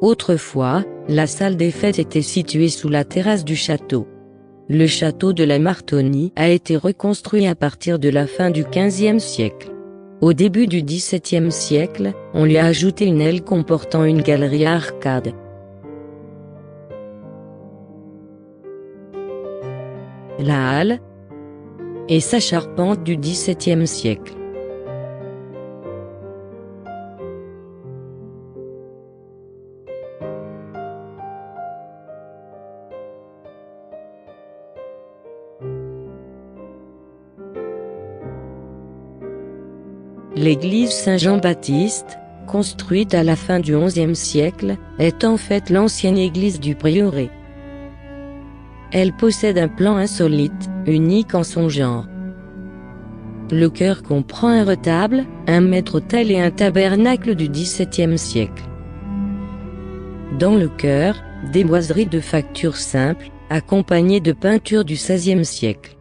Autrefois, la salle des fêtes était située sous la terrasse du château. Le château de la Martonnie a été reconstruit à partir de la fin du XVe siècle. Au début du XVIIe siècle, on lui a ajouté une aile comportant une galerie à arcades. La halle et sa charpente du XVIIe siècle. L'église Saint-Jean-Baptiste, construite à la fin du XIe siècle, est en fait l'ancienne église du prieuré. Elle possède un plan insolite, unique en son genre. Le chœur comprend un retable, un maître-autel et un tabernacle du XVIIe siècle. Dans le chœur, des boiseries de facture simple, accompagnées de peintures du XVIe siècle.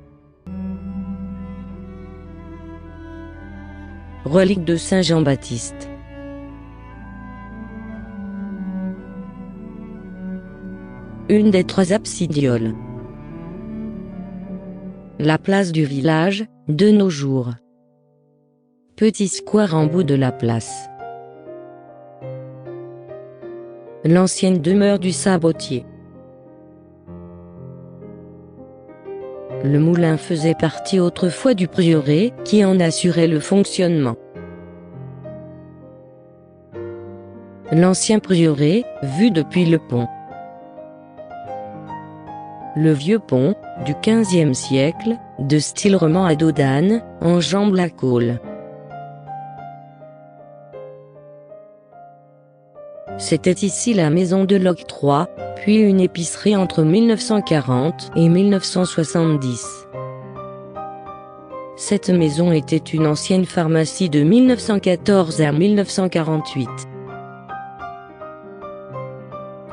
Relique de Saint Jean-Baptiste. Une des 3 absidioles. La place du village, de nos jours. Petit square en bout de la place. L'ancienne demeure du sabotier. Le moulin faisait partie autrefois du prieuré, qui en assurait le fonctionnement. L'ancien prieuré, vu depuis le pont. Le vieux pont, du XVe siècle, de style roman à dos d'âne, enjambe la Coole. C'était ici la maison de l'octroi, puis une épicerie entre 1940 et 1970. Cette maison était une ancienne pharmacie de 1914 à 1948.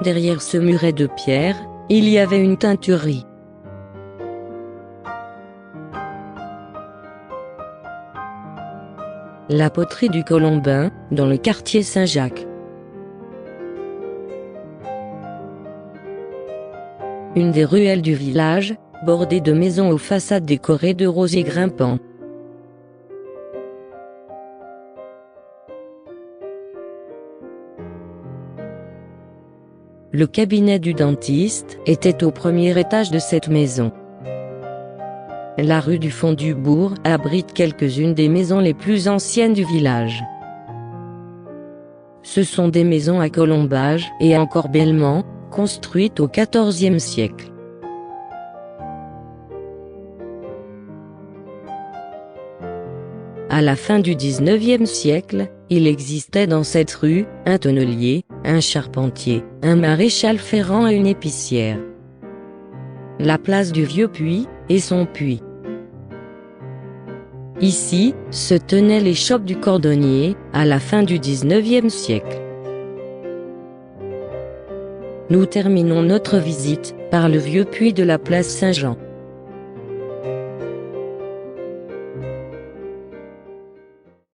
Derrière ce muret de pierre, il y avait une teinturerie. La poterie du Colombin, dans le quartier Saint-Jacques. Une des ruelles du village, bordée de maisons aux façades décorées de rosiers grimpants. Le cabinet du dentiste était au premier étage de cette maison. La rue du fond du bourg abrite quelques-unes des maisons les plus anciennes du village. Ce sont des maisons à colombage et encorbellement, construites au XIVe siècle. À la fin du XIXe siècle, il existait dans cette rue, un tonnelier, un charpentier, un maréchal ferrant et une épicière. La place du Vieux Puits, et son puits. Ici, se tenaient les chopes du cordonnier, à la fin du XIXe siècle. Nous terminons notre visite par le Vieux Puits de la place Saint-Jean.